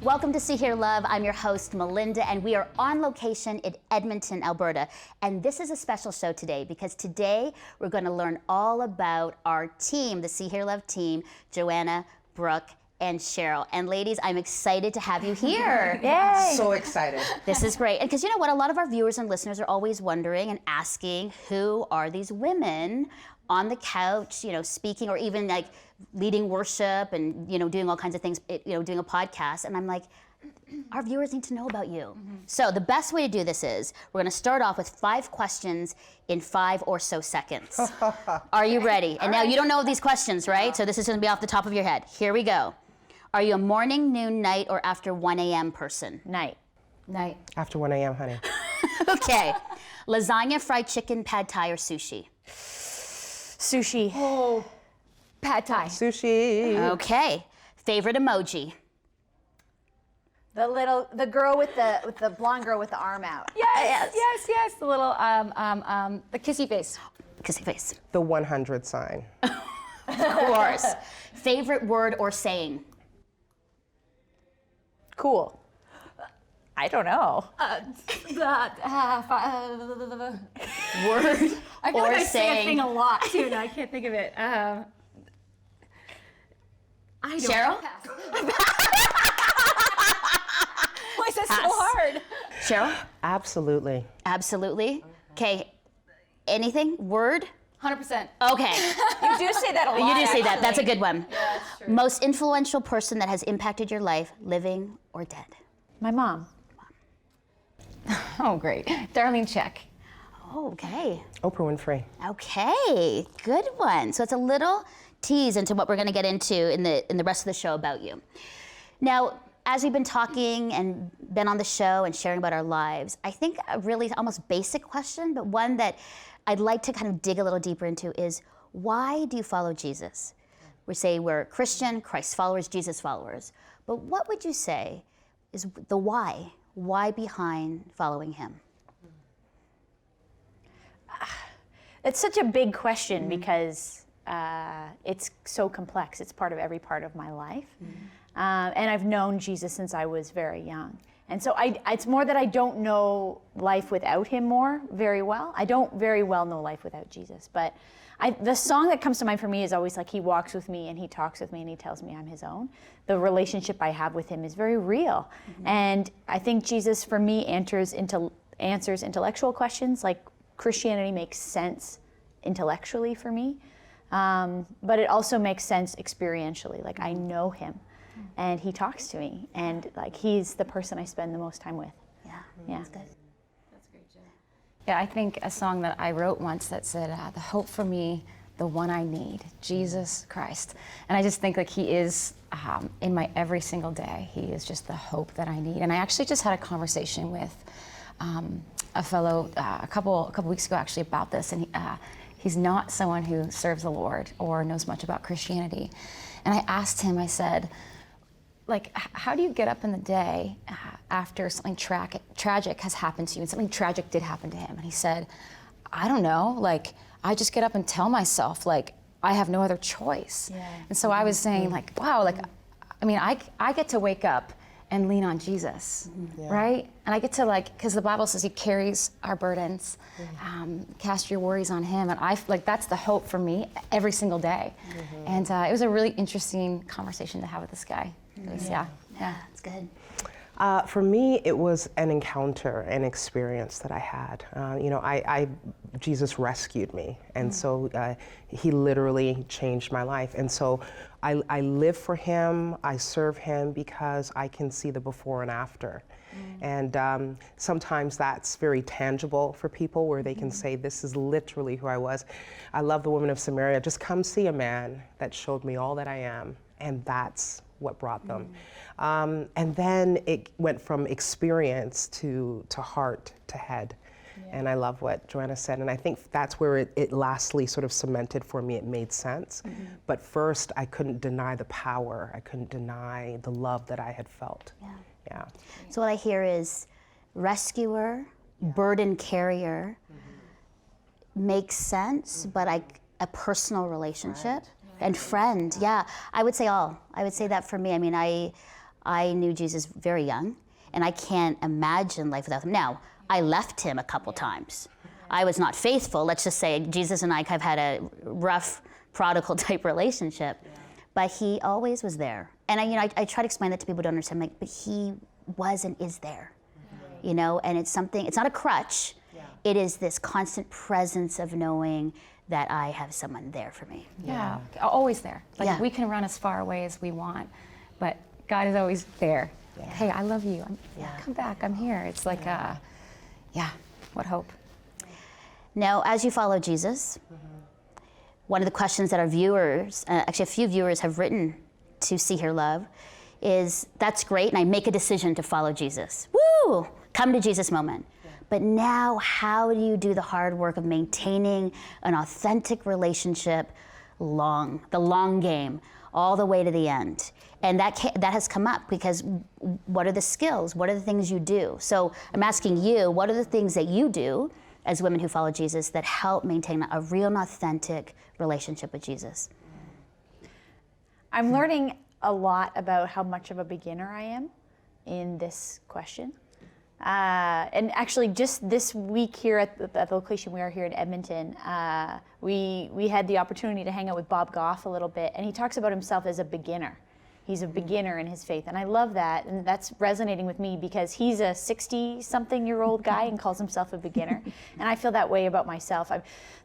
Welcome to See Hear Love. I'm your host, Melinda, and we are on location in Edmonton, Alberta. And this is a special show today because today we're going to learn all about our team, the See Hear Love team, Joanna, Brooke, and Cheryl. And ladies, I'm excited to have you here. Yay! So excited. This is great. And because you know what, a lot of our viewers and listeners are always wondering and asking, who are these women on the couch, speaking, or even like leading worship and, doing all kinds of things, doing a podcast. And I'm like, our viewers need to know about you. Mm-hmm. So the best way to do this is we're going to start off with 5 questions in 5 or so seconds. Are you ready? And now you don't know these questions, right? So this is going to be off the top of your head. Here we go. Are you a morning, noon, night, or after 1 a.m. person? Night. Night. After 1 a.m., honey. Okay. Lasagna, fried chicken, pad thai, or sushi? Sushi. Oh. Pad thai. Sushi. Okay. Favorite emoji? The girl with the blonde girl with the arm out. Yes. The little the kissy face. Kissy face. The 100 sign. Of course. Favorite word or saying? Cool. I don't know. Word I feel or like I say a saying? thing a lot too, and I can't think of it. I don't Cheryl? Why is that so Pass. hard? Cheryl? Absolutely. Absolutely. Okay. Anything? Word? 100%. Okay. You do say that a lot. You do say that. actually. That's a good one. Yeah, that's true. Most influential person that has impacted your life, living or dead? My mom. Oh, great. Darlene Check. Oh, okay. Oprah Winfrey. Okay. Good one. So it's a little tease into what we're going to get into in the rest of the show about you. Now, as we've been talking and been on the show and sharing about our lives, I think a really almost basic question, but one that I'd like to kind of dig a little deeper into is, why do you follow Jesus? We say we're Christian, Christ followers, Jesus followers. But what would you say is the why? Why behind following him? It's such a big question because it's so complex. It's part of every part of my life. And I've known Jesus since I was very young. And so it's more that I don't know life without him very well. I don't very well know life without Jesus. But the song that comes to mind for me is always like, he walks with me and he talks with me and he tells me I'm his own. The relationship I have with him is very real. Mm-hmm. And I think Jesus, for me, answers intellectual questions. Like, Christianity makes sense intellectually for me. But it also makes sense experientially. Like, I know him. And he talks to me, and like, he's the person I spend the most time with. Yeah. That's good. That's great, Jen. Yeah, I think a song that I wrote once that said, the hope for me, the one I need, Jesus Christ. And I just think like he is, in my every single day, he is just the hope that I need. And I actually just had a conversation with a fellow a couple weeks ago actually about this, and he's not someone who serves the Lord or knows much about Christianity. And I asked him, I said, like, how do you get up in the day after something tragic has happened to you? And something tragic did happen to him. And he said, I don't know. Like, I just get up and tell myself, like, I have no other choice. Yeah. And so I was saying, like, wow, like, I mean, I get to wake up and lean on Jesus, right? And I get to, like, because the Bible says he carries our burdens, cast your worries on him. And that's the hope for me every single day. And it was a really interesting conversation to have with this guy. Yeah, it's good. For me, it was an encounter, an experience that I had. Jesus rescued me, and so he literally changed my life. And so I live for him, I serve him because I can see the before and after. And sometimes that's very tangible for people where they can say, this is literally who I was. I love the woman of Samaria. Just come see a man that showed me all that I am, and that's what brought them. And then it went from experience to heart to head. And I love what Joanna said, and I think that's where it lastly sort of cemented for me. It made sense. But first, I couldn't deny the power. I couldn't deny the love that I had felt. Yeah. So what I hear is rescuer, burden carrier, makes sense, but a personal relationship. And friend, I would say all. I would say that for me. I mean, I knew Jesus very young, and I can't imagine life without him. Now, I left him a couple times. I was not faithful. Let's just say Jesus and I have had a rough prodigal type relationship, but he always was there. And I try to explain that to people who don't understand, but he was and is there, and it's not a crutch. It is this constant presence of knowing that I have someone there for me. Yeah, always there. Like we can run as far away as we want, but God is always there. Yeah. Hey, I love you. Come back, I'm here. It's like, what hope. Now, as you follow Jesus, one of the questions that our viewers, actually a few viewers have written to See Hear Love is, that's great, and I make a decision to follow Jesus. Woo! Come to Jesus moment. But now, how do you do the hard work of maintaining an authentic relationship the long game, all the way to the end? And that has come up because what are the skills? What are the things you do? So I'm asking you, what are the things that you do as women who follow Jesus that help maintain a real and authentic relationship with Jesus? I'm learning a lot about how much of a beginner I am in this question. And actually, just this week here at the location we are here in Edmonton, we had the opportunity to hang out with Bob Goff a little bit, and he talks about himself as a beginner. He's a beginner in his faith, and I love that, and that's resonating with me because he's a 60-something-year-old guy and calls himself a beginner, and I feel that way about myself.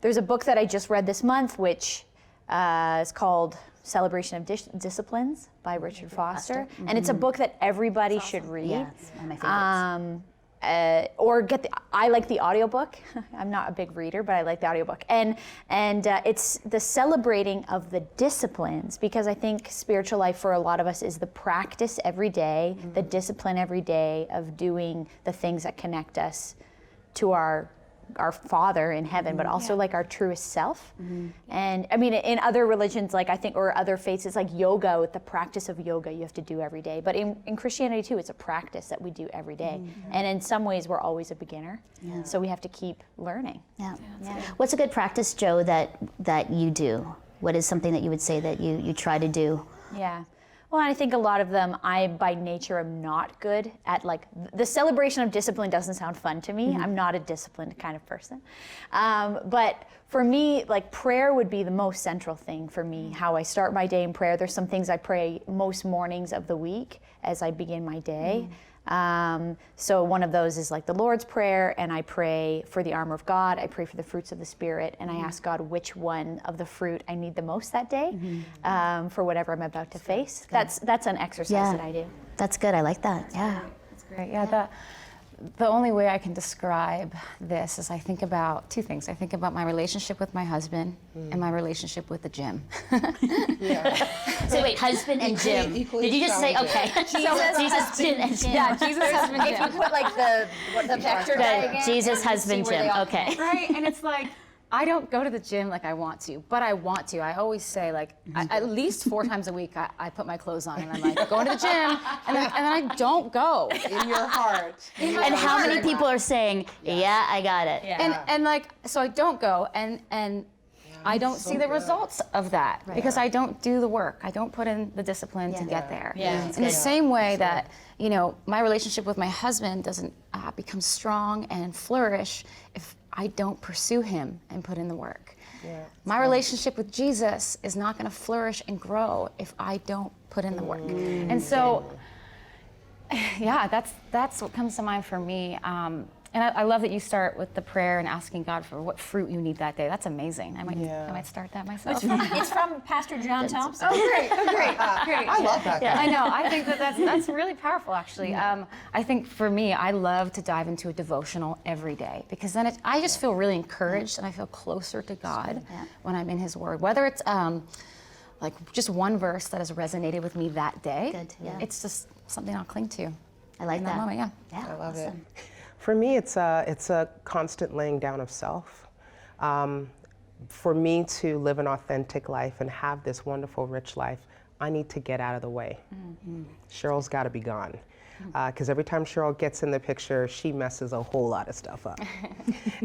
There's a book that I just read this month, which is called Celebration of Disciplines by Richard Foster, and it's a book that everybody should read. Yeah, it's one of my favorites. I like the audiobook. I'm not a big reader, but I like the audiobook. And it's the celebrating of the disciplines, because I think spiritual life for a lot of us is the practice every day, the discipline every day of doing the things that connect us to our Father in heaven, but also like our truest self. And I mean, in other religions, like I think, or other faiths, it's like yoga, with the practice of yoga you have to do every day. But in Christianity too, it's a practice that we do every day. And in some ways, we're always a beginner. So we have to keep learning. What's a good practice, Joe, that you do? What is something that you would say that you try to do? Well, I think a lot of them, I by nature am not good at. Like, the celebration of discipline doesn't sound fun to me. I'm not a disciplined kind of person. But for me, like, prayer would be the most central thing for me, how I start my day in prayer. There's some things I pray most mornings of the week as I begin my day. So one of those is like the Lord's Prayer, and I pray for the armor of God, I pray for the fruits of the Spirit, and I ask God which one of the fruit I need the most that day for whatever I'm about to face. That's an exercise that I do. That's good, I like that, That's great, the only way I can describe this is I think about two things. I think about my relationship with my husband and my relationship with the gym. So wait, husband and gym. Did you just say, okay, Jesus, gym and gym. Yeah, Jesus, husband, gym. If you put like the vector diagram. Jesus, husband, gym, okay. Right, and it's like, I don't go to the gym like I want to, but I want to. I always say, like, at least 4 times a week, I put my clothes on and I'm like, going to the gym, and then I don't go. In your heart. And how many people are saying, yeah, I got it? And like, so I don't go, and I don't see the results of that because I don't do the work. I don't put in the discipline to get there. In the same way that, my relationship with my husband doesn't become strong and flourish if I don't pursue him and put in the work. My relationship with Jesus is not going to flourish and grow if I don't put in the work. And so, that's what comes to mind for me. And I love that you start with the prayer and asking God for what fruit you need that day. That's amazing. I might start that myself. It's from Pastor John Thompson. Great. I love that guy. I know. I think that's really powerful, actually. I think for me, I love to dive into a devotional every day because then I just feel really encouraged and I feel closer to God when I'm in His Word. Whether it's like just one verse that has resonated with me that day, it's just something I'll cling to. I like that. Moment, I love it. For me, it's a constant laying down of self. For me to live an authentic life and have this wonderful, rich life, I need to get out of the way. Cheryl's got to be gone. Because every time Cheryl gets in the picture, she messes a whole lot of stuff up.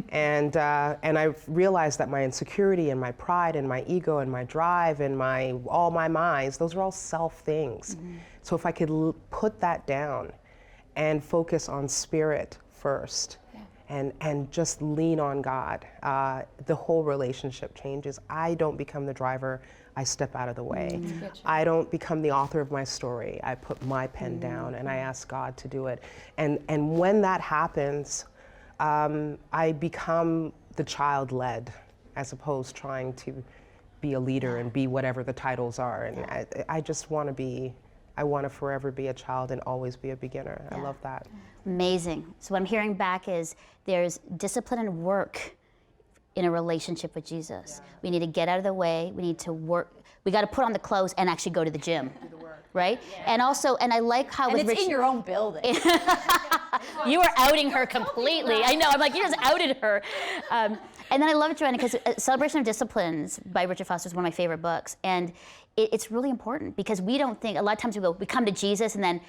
And I've realized that my insecurity and my pride and my ego and my drive and all my minds, those are all self things. So if I could put that down and focus on spirit first, and just lean on God, the whole relationship changes. I don't become the driver, I step out of the way. I don't become the author of my story. I put my pen down and I ask God to do it. And when that happens, I become the child led as opposed to trying to be a leader and be whatever the titles are. And I just want to be, I want to forever be a child and always be a beginner. I love that. Amazing. So what I'm hearing back is there's discipline and work in a relationship with Jesus. We need to get out of the way. We need to work. We got to put on the clothes and actually go to the gym, right? And also, and I like how and with it's in your own building. You are outing her completely. I know. I'm like, you just outed her. And then I love it, Joanna, because Celebration of Disciplines by Richard Foster is one of my favorite books, and it's really important because we don't think. A lot of times we come to Jesus and then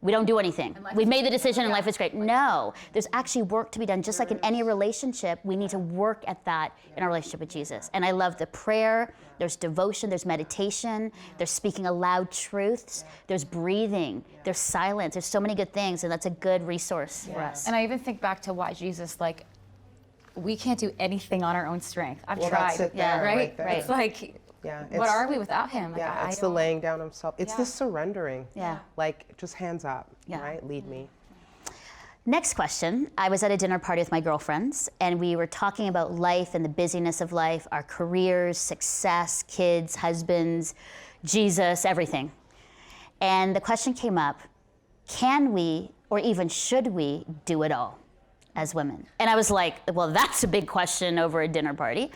we don't do anything. We've made the decision and life is great. No, there's actually work to be done. Just like in any relationship, we need to work at that in our relationship with Jesus. And I love the prayer, there's devotion, there's meditation, there's speaking aloud truths, there's breathing, there's silence. There's so many good things, and that's a good resource for us. And I even think back to why Jesus, like, we can't do anything on our own strength. I've tried, that's it there, right? there. It's like, Yeah, what are we without him? Like, Yeah, I it's the don't- laying down of self. It's the surrendering. Yeah. Like, just hands up, Yeah. right? Lead me. Next question. I was at a dinner party with my girlfriends, and we were talking about life and the busyness of life, our careers, success, kids, husbands, Jesus, everything. And the question came up, can we, or even should we, do it all as women? And I was like, well, that's a big question over a dinner party.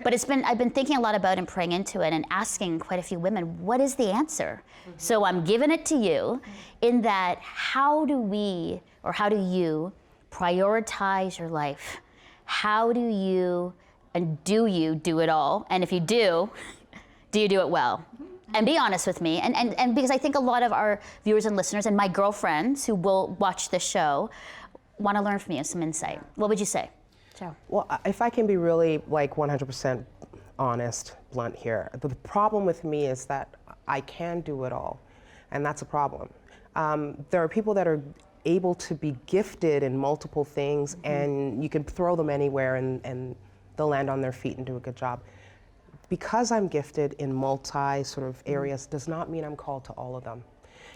But I've been thinking a lot about it and praying into it and asking quite a few women, what is the answer? So I'm giving it to you in that, how do you prioritize your life? How do you, and do you do it all? And if you do you do it well? And be honest with me, and because I think a lot of our viewers and listeners and my girlfriends who will watch the show want to learn from you some insight. What would you say, Joe? Well, if I can be really like 100% honest, blunt here, the problem with me is that I can do it all, and that's a problem. There are people that are able to be gifted in multiple things, and you can throw them anywhere and they'll land on their feet and do a good job. Because I'm gifted in multi sort of areas does not mean I'm called to all of them.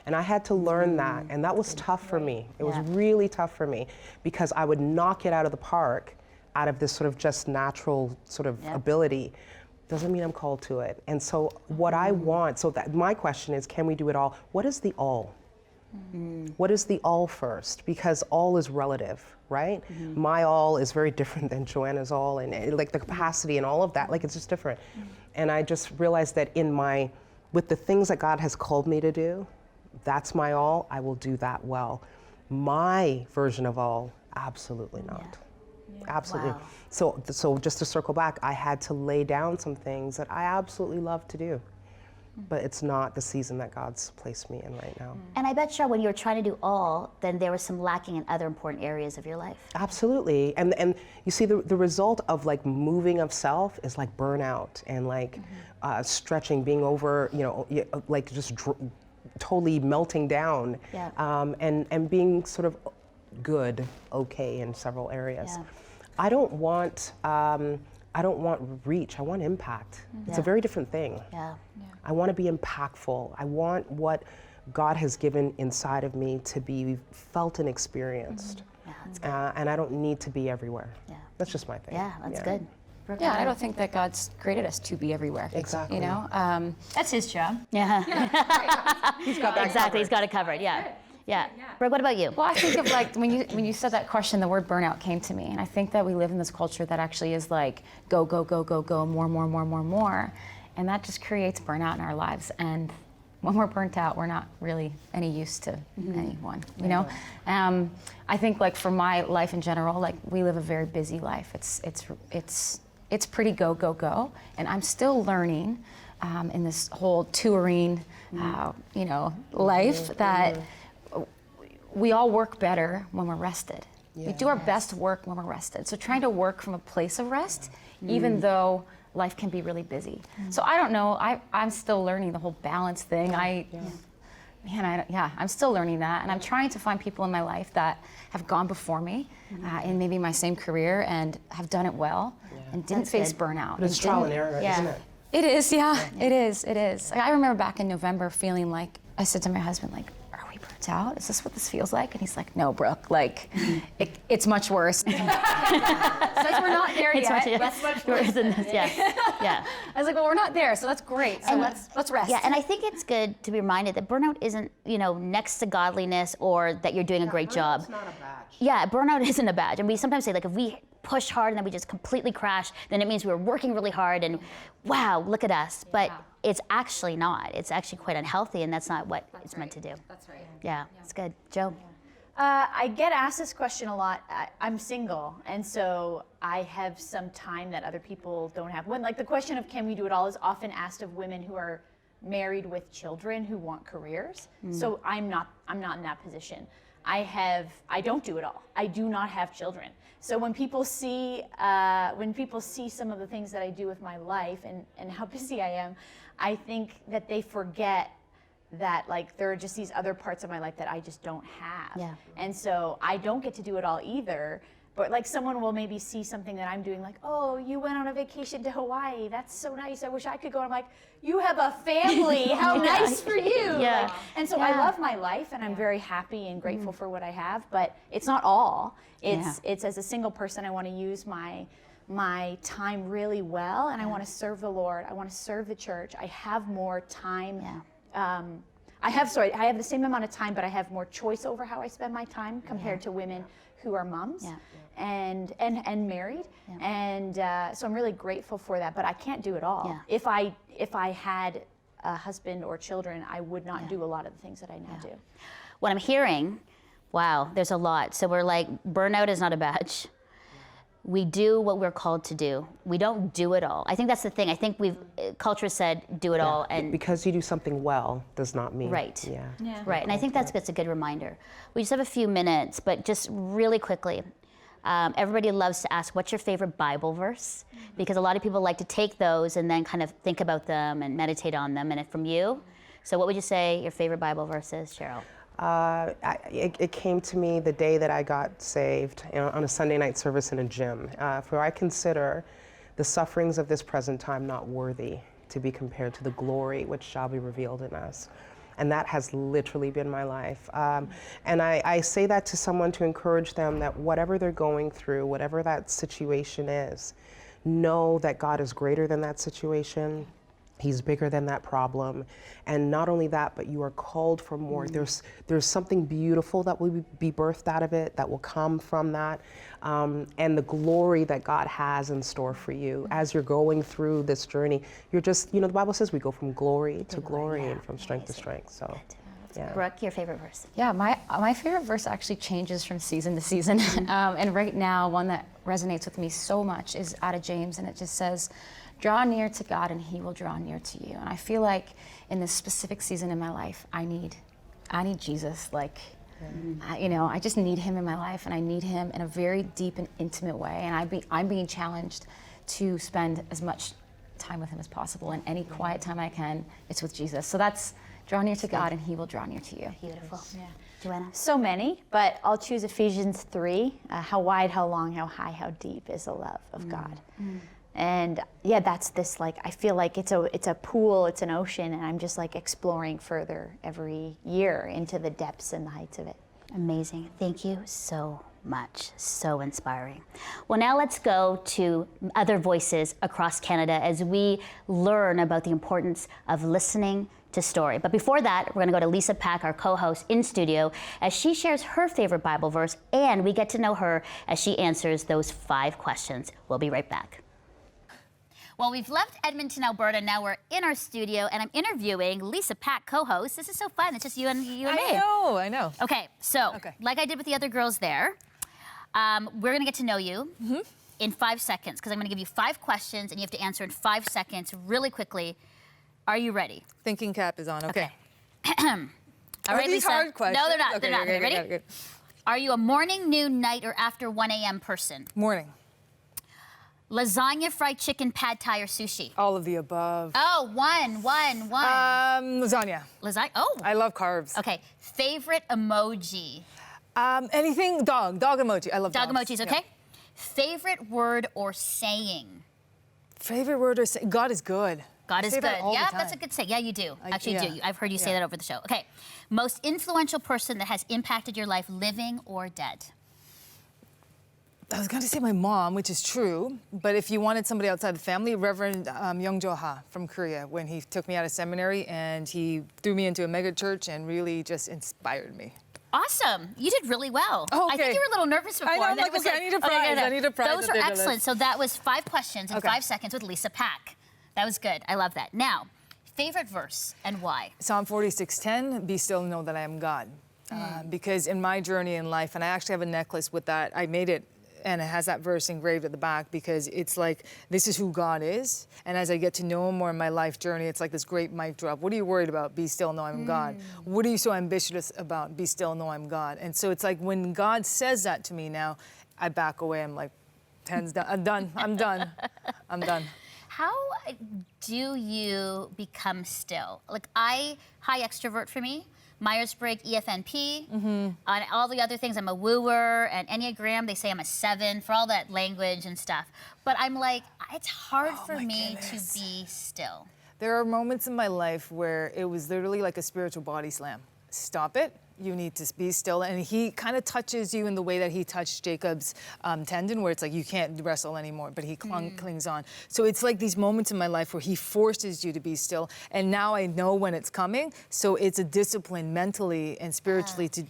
And I had to learn that, and that was tough for me. It was really tough for me because I would knock it out of the park out of this sort of just natural sort of ability. Doesn't mean I'm called to it. And so what I want, so that my question is, can we do it all? What is the all? What is the all first? Because all is relative, right? My all is very different than Joanna's all, and like the capacity and all of that, like it's just different. And I just realized that with the things that God has called me to do, that's my all, I will do that well. My version of all, absolutely not. Absolutely. Wow. So just to circle back, I had to lay down some things that I absolutely love to do. But it's not the season that God's placed me in right now. And I bet, Cheryl, when you were trying to do all, then there was some lacking in other important areas of your life. Absolutely. And you see, the result of like moving of self is like burnout and like stretching, being over, like just totally melting down, and being sort of good, okay in several areas. Yeah. I don't want reach. I want impact. It's a very different thing. Yeah. I want to be impactful. I want what God has given inside of me to be felt and experienced. Yeah, that's good. And I don't need to be everywhere. Yeah. That's just my thing. Yeah, that's good. Yeah, I don't think that God's created us to be everywhere. Exactly. You know, That's his job. Yeah. He's got that Exactly, he's got it covered. Yeah. Yeah. Brooke, what about you? well, I think of like when you said that question, the word burnout came to me, and I think that we live in this culture that actually is like go, go, go, go, go, more, and that just creates burnout in our lives. And when we're burnt out, we're not really any use to anyone. You know, I think like for my life in general, like we live a very busy life. It's pretty go, go, go, and I'm still learning in this whole touring, life, that we all work better when we're rested. We do our best work when we're rested. So trying to work from a place of rest, even though life can be really busy. So I don't know, I'm still learning the whole balance thing. I'm still learning that, and I'm trying to find people in my life that have gone before me in maybe my same career and have done it well and didn't face burnout. But it's trial and error, isn't it? It is, it is. Like, I remember back in November feeling like, I said to my husband, like, are we burnt out? Is this what this feels like? And he's like, no, Brooke, like, it's much worse. Since we're not there yet, that's much worse than this. Yeah. I was like, well, we're not there, so that's great. So let's rest. Yeah, and I think it's good to be reminded that burnout isn't, next to godliness or that you're doing a great job. It's not a badge. Yeah, burnout isn't a badge. And we sometimes say, like, if we push hard and then we just completely crash, then it means we were working really hard and wow, look at us. But it's actually not. It's actually quite unhealthy, and that's not what it's meant to do. That's right. Yeah, it's good. Joe? I get asked this question a lot. I'm single, and so I have some time that other people don't have. When, like, the question of can we do it all is often asked of women who are married with children who want careers. So I'm not in that position. I don't do it all. I do not have children. So when people see some of the things that I do with my life and how busy I am, I think that they forget that, like, there are just these other parts of my life that I just don't have. Yeah. And so I don't get to do it all either. But, like, someone will maybe see something that I'm doing, like, oh, you went on a vacation to Hawaii. That's so nice. I wish I could go. And I'm like, you have a family. How nice for you. Yeah. Like, and so I love my life, and I'm very happy and grateful for what I have. But it's not all. It's as a single person, I want to use my time really well, and I want to serve the Lord. I want to serve the church. I have more time. I have the same amount of time, but I have more choice over how I spend my time compared to women who are moms and married. And so I'm really grateful for that, but I can't do it all. If I had a husband or children, I would not do a lot of the things that I now do. What I'm hearing, wow, there's a lot. So we're like, burnout is not a badge. We do what we're called to do. We don't do it all. I think that's the thing. I think culture said do it all, and because you do something well does not mean right. Yeah. Right, and I think that's a good reminder. We just have a few minutes, but just really quickly, everybody loves to ask, what's your favorite Bible verse? Because a lot of people like to take those and then kind of think about them and meditate on them. And from you, so what would you say your favorite Bible verse is, Cheryl? It came to me the day that I got saved, on a Sunday night service in a gym. For I consider the sufferings of this present time not worthy to be compared to the glory which shall be revealed in us. And that has literally been my life. And I say that to someone to encourage them that whatever they're going through, whatever that situation is, know that God is greater than that situation. He's bigger than that problem. And not only that, but you are called for more. There's something beautiful that will be birthed out of it, that will come from that. And the glory that God has in store for you as you're going through this journey. You're just, the Bible says we go from glory to glory and from strength to strength. So, yeah. Brooke, your favorite verse? Yeah, my favorite verse actually changes from season to season. And right now, one that resonates with me so much is out of James, and it just says, draw near to God and he will draw near to you. And I feel like in this specific season in my life, I need Jesus. Like, I just need him in my life, and I need him in a very deep and intimate way. And I'm being challenged to spend as much time with him as possible, and any quiet time I can, it's with Jesus. So that's draw near to God and he will draw near to you. Beautiful. Yeah. Joanna? So many, but I'll choose Ephesians 3. How wide, how long, how high, how deep is the love of God. And that's this, like, I feel like it's a pool, it's an ocean, and I'm just like exploring further every year into the depths and the heights of it. Amazing. Thank you so much. So inspiring. Well, now let's go to other voices across Canada as we learn about the importance of listening to story. But before that, we're going to go to Lisa Pack, our co-host in studio, as she shares her favorite Bible verse, and we get to know her as she answers those 5 questions. We'll be right back. Well, we've left Edmonton, Alberta. Now we're in our studio, and I'm interviewing Lisa Pack, co-host. This is so fun. It's just you and me. I know. Okay, so like I did with the other girls there, we're going to get to know you in 5 seconds, because I'm going to give you 5 questions, and you have to answer in 5 seconds really quickly. Are you ready? Thinking cap is on. Okay. All right, these Lisa. hard questions? No, they're not. Okay, They're not. okay, Ready? okay. Are you a morning, noon, night, or after 1 a.m. person? Morning. Lasagna, fried chicken, pad thai, or sushi? All of the above. Oh, one. Lasagna. Lasagna. Oh. I love carbs. Okay. Favorite emoji? Anything dog emoji. I love Dog dogs. emojis. Okay. Yeah. Favorite word or saying? Favorite word or say? God is good. God I is say good. that all the Yeah, time. that's a good say. Yeah, you do. Actually, yeah. you do. I've heard you say Yeah. that over the show. Okay. Most influential person that has impacted your life, living or dead? I was going to say my mom, which is true, but if you wanted somebody outside the family, Reverend Young-Jo Ha from Korea, when he took me out of seminary and he threw me into a mega church and really just inspired me. Awesome. You did really well. Oh, I think okay. you were a little nervous before. I know, and then I'm it was like, okay, I need a prize, no. I need a prize Those at are the end of excellent. this. So that was 5 questions in Okay. 5 seconds with Lisa Pack. That was good. I love that. Now, favorite verse and why? Psalm 46:10, be still and know that I am God. Because in my journey in life, and I actually have a necklace with that, I made it, and it has that verse engraved at the back because it's like, this is who God is. And as I get to know him more in my life journey, it's like this great mic drop. What are you worried about? Be still, know I'm God. What are you so ambitious about? Be still, know I'm God. And so it's like when God says that to me now, I back away. I'm like, hands down. I'm done. I'm done. I'm done. How do you become still? Like high extrovert for me. Myers-Briggs, EFNP, on all the other things, I'm a wooer, and Enneagram, they say I'm a 7 for all that language and stuff. But I'm like, it's hard for me to be still. There are moments in my life where it was literally like a spiritual body slam. Stop it. You need to be still. And he kind of touches you in the way that he touched Jacob's tendon, where it's like you can't wrestle anymore, but he clings on. So it's like these moments in my life where he forces you to be still. And now I know when it's coming. So it's a discipline mentally and spiritually to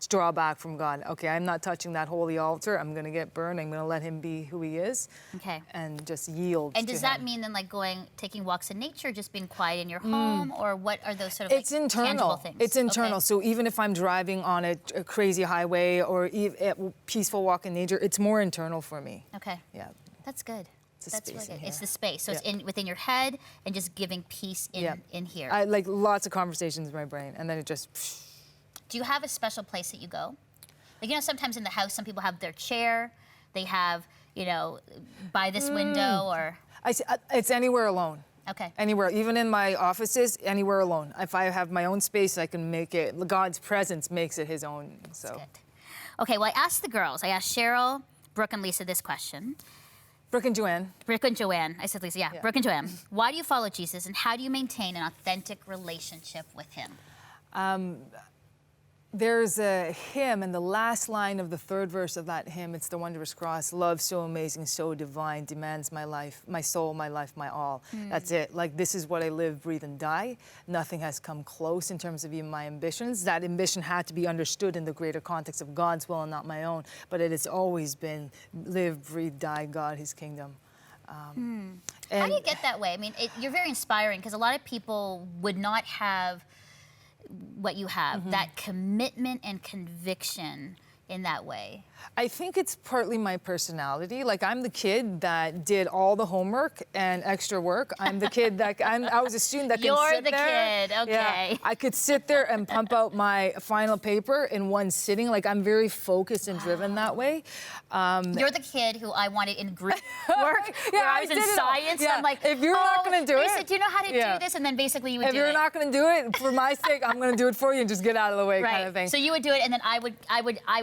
draw back from God. Okay, I'm not touching that holy altar. I'm going to get burned. I'm going to let him be who he is. Okay. And just yield And to does him. that mean then like taking walks in nature, just being quiet in your home, or what are those sort of It's like, internal. tangible things? It's internal. Okay. So even if I'm driving on a crazy highway or a peaceful walk in nature, it's more internal for me. Okay. Yeah. That's good. It's a That's space really in good. It's here. the space. So it's within your head and just giving peace in here. I like lots of conversations in my brain, and then it just. Do you have a special place that you go? Like, you know, sometimes in the house, some people have their chair. They have, you know, by this window or. It's anywhere alone. Okay. Anywhere, even in my offices, anywhere alone. If I have my own space, I can make it. God's presence makes it His own. So. Good. Okay. Well, I asked the girls. I asked Cheryl, Brooke, and Lisa this question. Brooke and Joanne. Brooke and Joanne. I said Lisa. Yeah. Brooke and Joanne. Why do you follow Jesus, and how do you maintain an authentic relationship with Him? There's a hymn, and the last line of the 3rd verse of that hymn, it's the wondrous cross. Love so amazing, so divine, demands my life, my soul, my life, my all. That's it. Like, this is what I live, breathe, and die. Nothing has come close in terms of even my ambitions. That ambition had to be understood in the greater context of God's will and not my own. But it has always been live, breathe, die, God, His kingdom. How do you get that way? I mean, you're very inspiring because a lot of people would not have what you have, that commitment and conviction in that way. I think it's partly my personality. Like, I'm the kid that did all the homework and extra work. I'm the kid that I was a student that could You're sit the there. kid, okay. Yeah, I could sit there and pump out my final paper in one sitting. Like, I'm very focused and driven that way. You're the kid who I wanted in group work, where I was in did it all. science. Yeah. And I'm like, if you're not going to do Lisa, it, do you know how to Yeah. do this? And then basically you would if do you're it. not going to do it for my sake, I'm going to do it for you and just get out of the way, Right. kind of thing. So you would do it, and then I would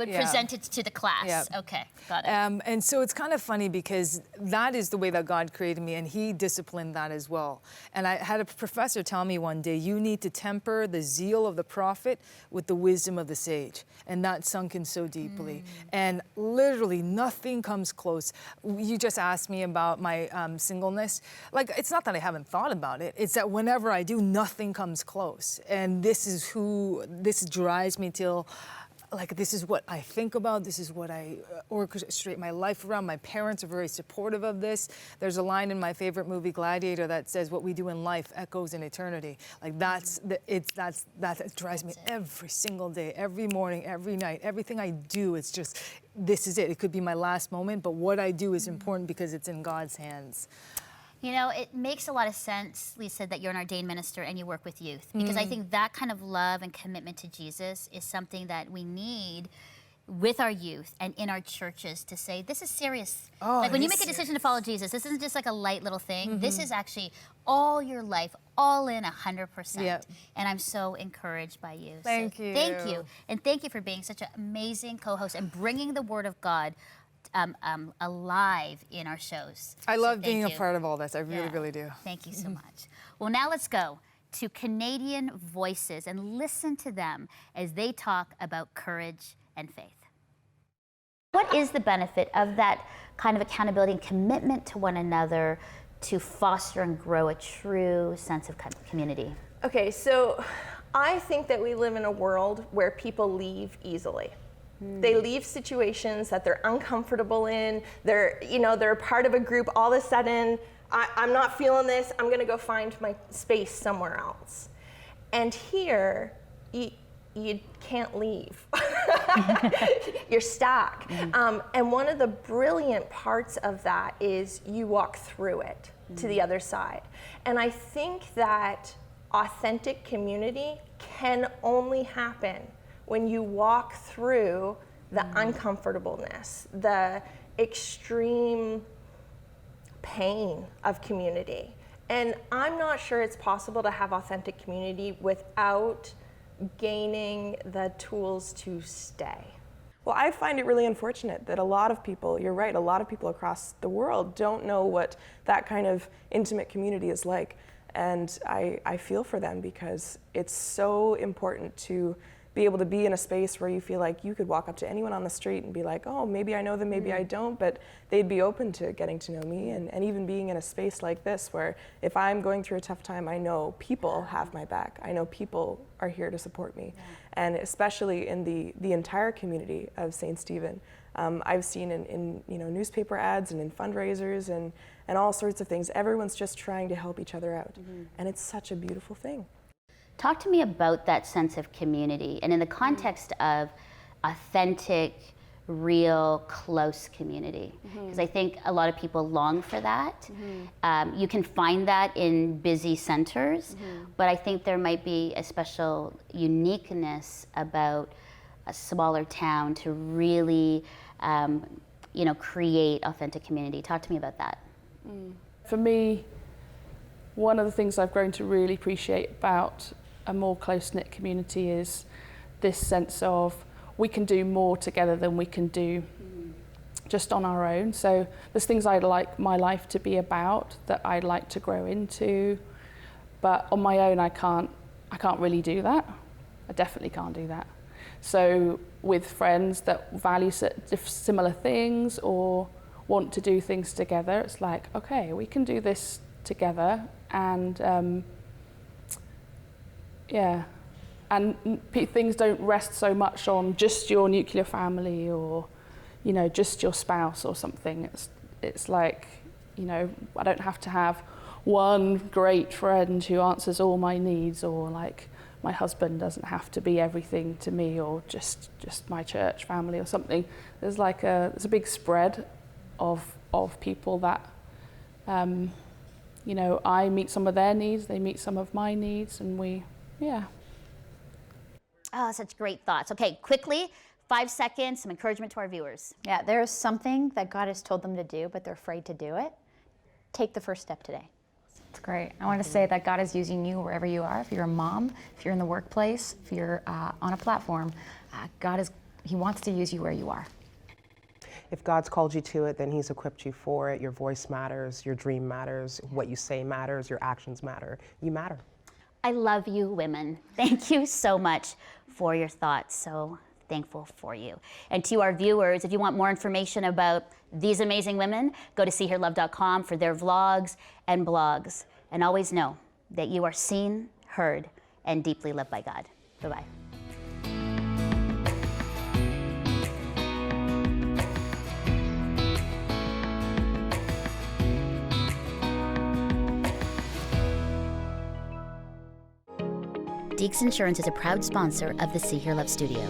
Yeah. present it to the class. Yeah. Okay, got it. And so it's kind of funny because that is the way that God created me, and He disciplined that as well. And I had a professor tell me one day, you need to temper the zeal of the prophet with the wisdom of the sage. And that sunk in so deeply. And literally nothing comes close. You just asked me about my singleness. Like, it's not that I haven't thought about it. It's that whenever I do, nothing comes close. And this drives me till, like, this is what I think about. This is what I orchestrate my life around. My parents are very supportive of this. There's a line in my favorite movie, Gladiator, that says, "What we do in life echoes in eternity." Like, that drives me every single day, every morning, every night. Everything I do, it's just, this is it. It could be my last moment, but what I do is important because it's in God's hands. You know, it makes a lot of sense, Lisa, that you're an ordained minister and you work with youth, because I think that kind of love and commitment to Jesus is something that we need with our youth and in our churches to say, this is serious. Like when you make a decision to follow Jesus, this isn't just like a light little thing. This is actually all your life, all in 100%. Yep. And I'm so encouraged by you. Thank you. Thank you. And thank you for being such an amazing co-host and bringing the Word of God alive in our shows. I love thank being a you. part of all this. I really, really do. Thank you so much. Well, now let's go to Canadian Voices and listen to them as they talk about courage and faith. What is the benefit of that kind of accountability and commitment to one another to foster and grow a true sense of community? Okay, so I think that we live in a world where people leave easily. They leave situations that they're uncomfortable in. They're part of a group. All of a sudden, I'm not feeling this. I'm gonna go find my space somewhere else. And here, you can't leave. You're stuck. And one of the brilliant parts of that is you walk through it to the other side. And I think that authentic community can only happen when you walk through the uncomfortableness, the extreme pain of community. And I'm not sure it's possible to have authentic community without gaining the tools to stay. Well, I find it really unfortunate that a lot of people, you're right, a lot of people across the world don't know what that kind of intimate community is like. And I feel for them because it's so important to be able to be in a space where you feel like you could walk up to anyone on the street and be like, oh, maybe I know them, maybe I don't, but they'd be open to getting to know me. And even being in a space like this where if I'm going through a tough time, I know people have my back. I know people are here to support me. And especially in the entire community of St. Stephen, I've seen in newspaper ads and in fundraisers and all sorts of things, everyone's just trying to help each other out. And it's such a beautiful thing. Talk to me about that sense of community and in the context of authentic, real, close community. Because I think a lot of people long for that. You can find that in busy centers, but I think there might be a special uniqueness about a smaller town to really create authentic community. Talk to me about that. For me, one of the things I've grown to really appreciate about a more close-knit community is this sense of we can do more together than we can do just on our own. So there's things I'd like my life to be about that I'd like to grow into, but on my own I can't really do that. I definitely can't do that. So with friends that value similar things or want to do things together, it's like, okay, we can do this together. And things don't rest so much on just your nuclear family or just your spouse or something. It's like, I don't have to have one great friend who answers all my needs, or like my husband doesn't have to be everything to me, or just my church family or something. There's there's a big spread of people that I meet some of their needs, they meet some of my needs, and Oh, such great thoughts. Okay, quickly, 5 seconds, some encouragement to our viewers. Yeah, there's something that God has told them to do, but they're afraid to do it. Take the first step today. It's great. I want to say that God is using you wherever you are. If you're a mom, if you're in the workplace, if you're on a platform, He wants to use you where you are. If God's called you to it, then He's equipped you for it. Your voice matters, your dream matters, what you say matters, your actions matter. You matter. I love you, women. Thank you so much for your thoughts. So thankful for you. And to our viewers, if you want more information about these amazing women, go to seeherlove.com for their vlogs and blogs. And always know that you are seen, heard, and deeply loved by God. Bye-bye. Deeks Insurance is a proud sponsor of the See Hear Love Studio.